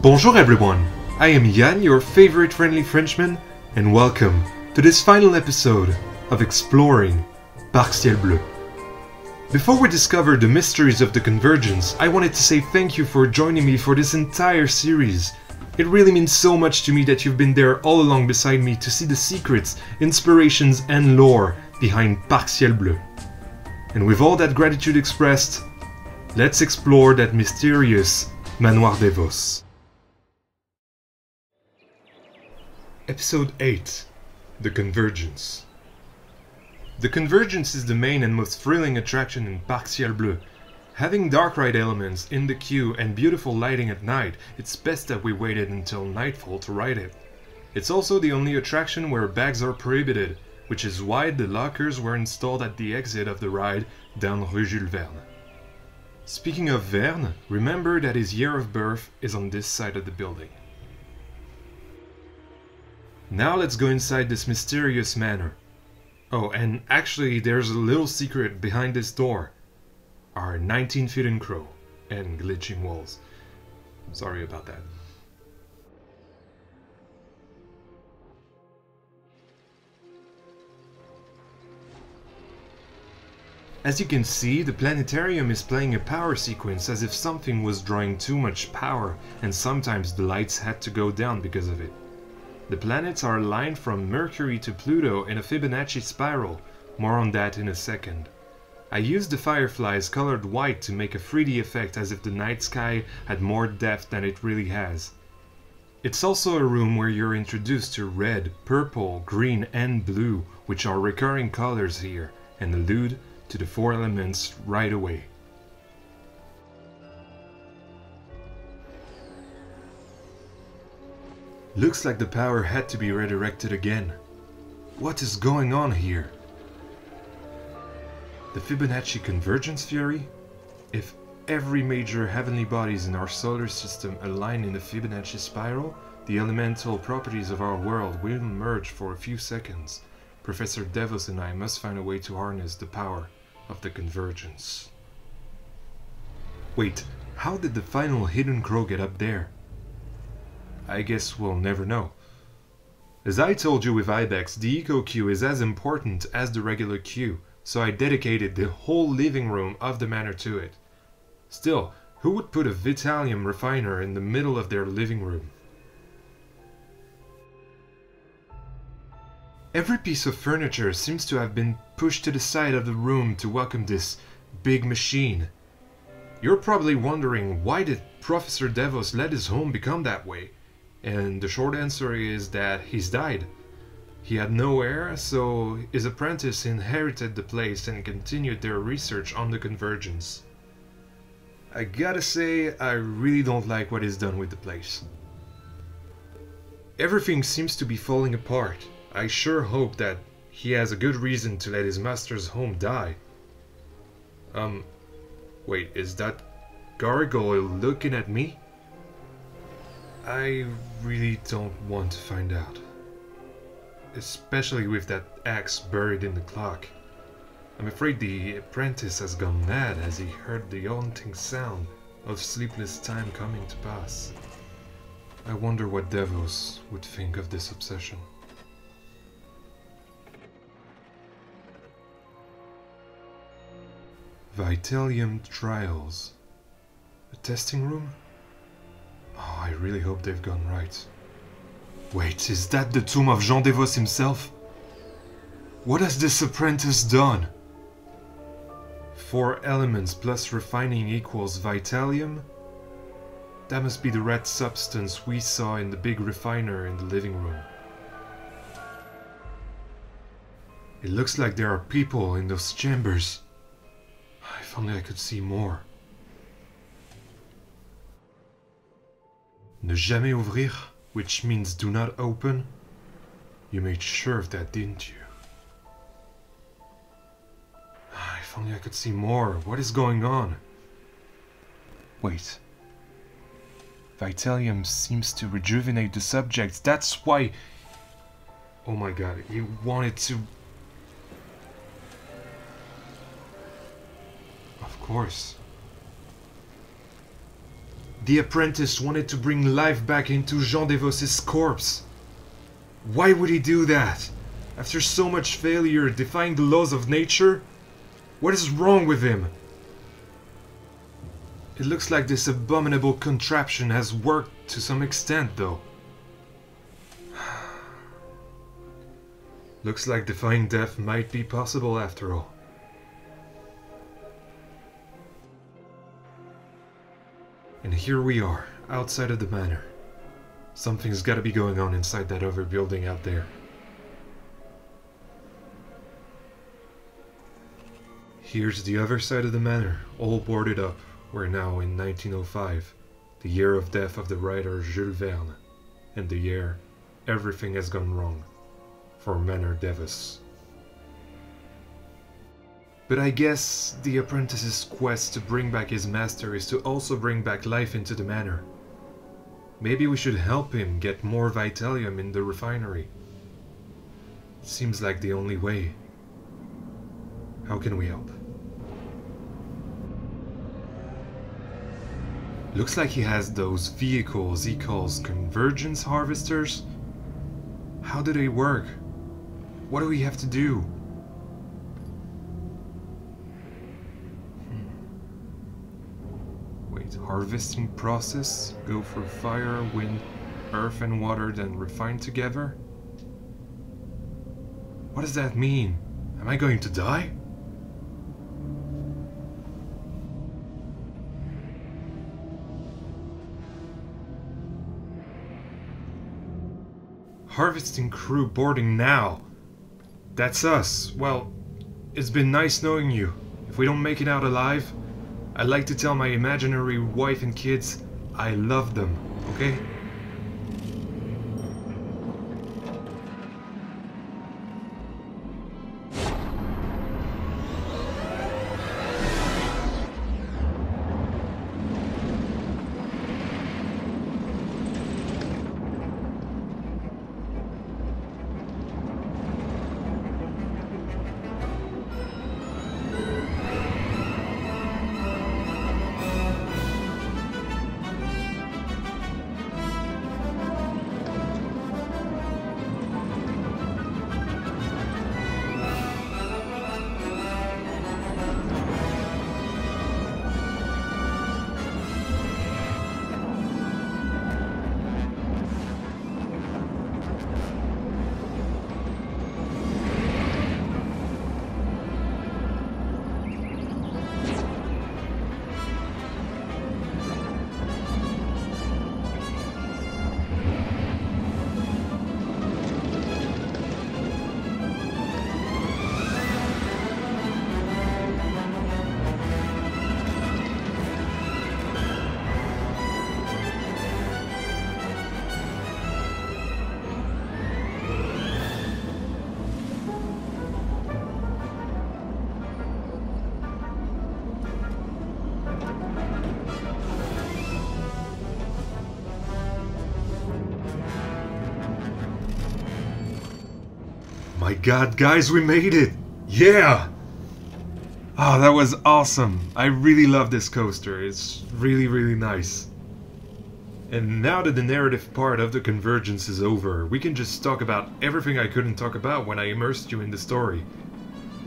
Bonjour everyone, I am Yann, your favorite friendly Frenchman, and welcome to this final episode of Exploring PARC CIEL BLEU. Before we discover the mysteries of the Convergence, I wanted to say thank you for joining me for this entire series. It really means so much to me that you've been there all along beside me to see the secrets, inspirations and lore behind PARC CIEL BLEU. And with all that gratitude expressed, let's explore that mysterious Manoir des Vosses. Episode 8. The Convergence. The Convergence is the main and most thrilling attraction in PARC CIEL BLEU. Having dark ride elements in the queue and beautiful lighting at night, it's best that we waited until nightfall to ride it. It's also the only attraction where bags are prohibited, which is why the lockers were installed at the exit of the ride down Rue Jules Verne. Speaking of Verne, remember that his year of birth is on this side of the building. Now let's go inside this mysterious manor. Oh, and actually there's a little secret behind this door. Our 19-feet in crow and glitching walls. Sorry about that. As you can see, the planetarium is playing a power sequence as if something was drawing too much power, and sometimes the lights had to go down because of it. The planets are aligned from Mercury to Pluto in a Fibonacci spiral, more on that in a second. I used the fireflies colored white to make a 3D effect as if the night sky had more depth than it really has. It's also a room where you're introduced to red, purple, green and blue, which are recurring colors here, and allude to the four elements right away. Looks like the power had to be redirected again. What is going on here? The Fibonacci convergence theory? If every major heavenly bodies in our solar system align in a Fibonacci spiral, the elemental properties of our world will merge for a few seconds. Professor Devos and I must find a way to harness the power of the convergence. Wait, how did the final hidden crow get up there? I guess we'll never know. As I told you with Ibex, the eco queue is as important as the regular queue, so I dedicated the whole living room of the manor to it. Still, who would put a Vitalium refiner in the middle of their living room? Every piece of furniture seems to have been pushed to the side of the room to welcome this big machine. You're probably wondering, why did Professor Devos let his home become that way? And the short answer is that he's died. He had no heir, so his apprentice inherited the place and continued their research on the Convergence. I gotta say, I really don't like what he's done with the place. Everything seems to be falling apart. I sure hope that he has a good reason to let his master's home die. Wait, is that gargoyle looking at me? I really don't want to find out. Especially with that axe buried in the clock. I'm afraid the apprentice has gone mad as he heard the haunting sound of sleepless time coming to pass. I wonder what Devos would think of this obsession. Vitalium trials. A testing room? Oh, I really hope they've gone right. Wait, is that the tomb of Jean Devos himself? What has this apprentice done? 4 elements plus refining equals Vitalium? That must be the red substance we saw in the big refiner in the living room. It looks like there are people in those chambers. If only I could see more. Ne jamais ouvrir, which means do not open. You made sure of that, didn't you? If only I could see more. What is going on? Wait. Vitalium seems to rejuvenate the subjects. That's why... Oh my god, he wanted to... Of course. The apprentice wanted to bring life back into Jean Devos' corpse. Why would he do that? After so much failure, defying the laws of nature? What is wrong with him? It looks like this abominable contraption has worked to some extent, though. Looks like defying death might be possible after all. And here we are, outside of the manor. Something's gotta be going on inside that other building out there. Here's the other side of the manor, all boarded up. We're now in 1905, the year of death of the writer Jules Verne, and the year everything has gone wrong for Manor Devos. But I guess the apprentice's quest to bring back his master is to also bring back life into the manor. Maybe we should help him get more Vitalium in the refinery. It seems like the only way. How can we help? Looks like he has those vehicles he calls Convergence harvesters. How do they work? What do we have to do? Wait, harvesting process? Go for fire, wind, earth and water, then refine together? What does that mean? Am I going to die? Harvesting crew boarding now. That's us. Well, it's been nice knowing you. If we don't make it out alive, I'd like to tell my imaginary wife and kids I love them, okay? My god, guys, we made it! Yeah! Oh, that was awesome. I really love this coaster. It's really, really nice. And now that the narrative part of the Convergence is over, we can just talk about everything I couldn't talk about when I immersed you in the story.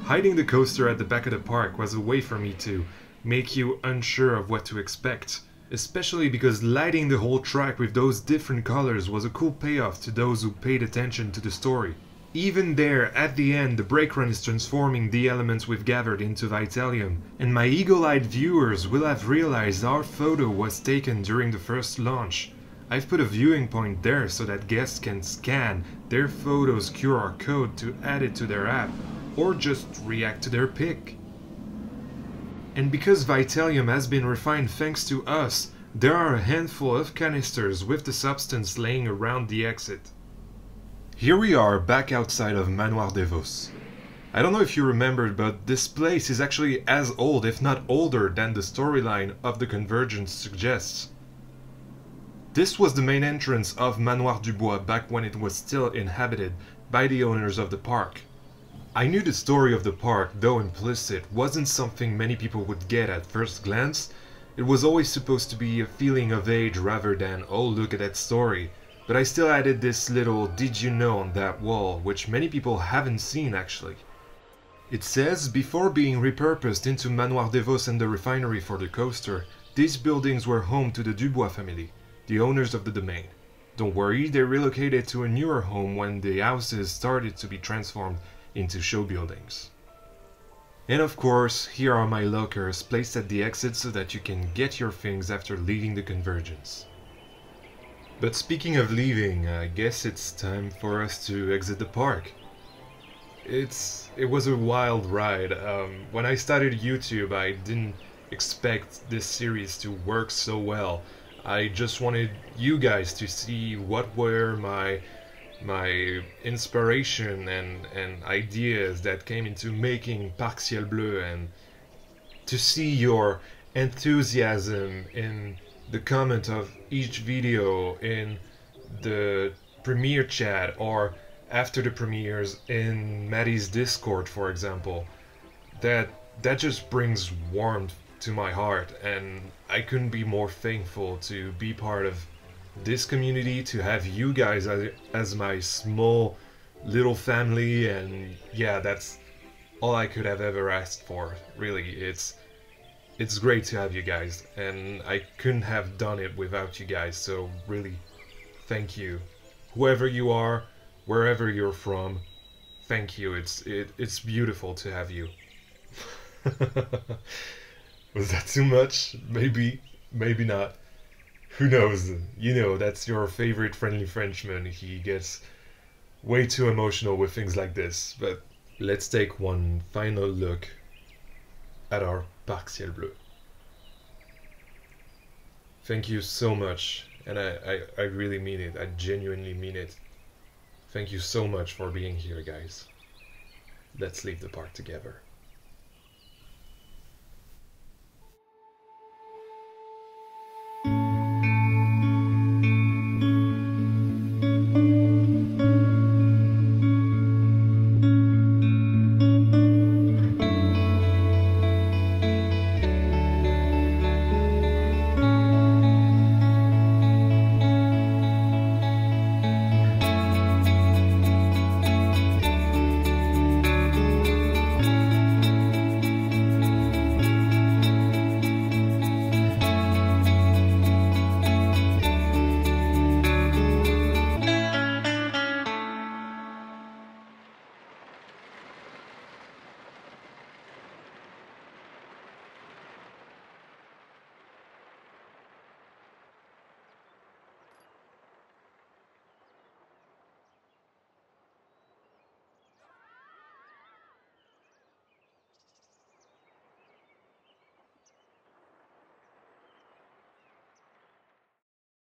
Hiding the coaster at the back of the park was a way for me to make you unsure of what to expect. Especially because lighting the whole track with those different colors was a cool payoff to those who paid attention to the story. Even there, at the end, the brake run is transforming the elements we've gathered into Vitalium, and my eagle-eyed viewers will have realized our photo was taken during the first launch. I've put a viewing point there so that guests can scan their photo's QR code to add it to their app, or just react to their pic. And because Vitalium has been refined thanks to us, there are a handful of canisters with the substance laying around the exit. Here we are back outside of Manoir Devos. I don't know if you remembered, but this place is actually as old, if not older, than the storyline of the Convergence suggests. This was the main entrance of Manoir Dubois back when it was still inhabited by the owners of the park. I knew the story of the park, though implicit, wasn't something many people would get at first glance, It was always supposed to be a feeling of age rather than, oh look at that story, but I still added this little did you know on that wall, which many people haven't seen actually. It says, before being repurposed into Manoir des Vosses and the refinery for the coaster, these buildings were home to the Dubois family, the owners of the domain. Don't worry, they relocated to a newer home when the houses started to be transformed into show buildings. And of course, here are my lockers placed at the exit so that you can get your things after leaving the Convergence. But speaking of leaving, I guess it's time for us to exit the park. It was a wild ride. When I started YouTube, I didn't expect this series to work so well. I just wanted you guys to see what were my inspiration and ideas that came into making PARC CIEL BLEU, and to see your enthusiasm in the comment of each video, in the premiere chat, or after the premieres in Maddie's Discord, for example. That just brings warmth to my heart, and I couldn't be more thankful to be part of this community, to have you guys as my small little family. And yeah, that's all I could have ever asked for, really. It's great to have you guys, and I couldn't have done it without you guys, so really thank you. Whoever you are, wherever you're from, thank you. It's beautiful to have you. Was that too much? Maybe not. Who knows? You know, that's your favorite friendly Frenchman. He gets way too emotional with things like this. But let's take one final look at our PARC CIEL BLEU. Thank you so much, and I really mean it. I genuinely mean it. Thank you so much for being here, guys. Let's leave the park together.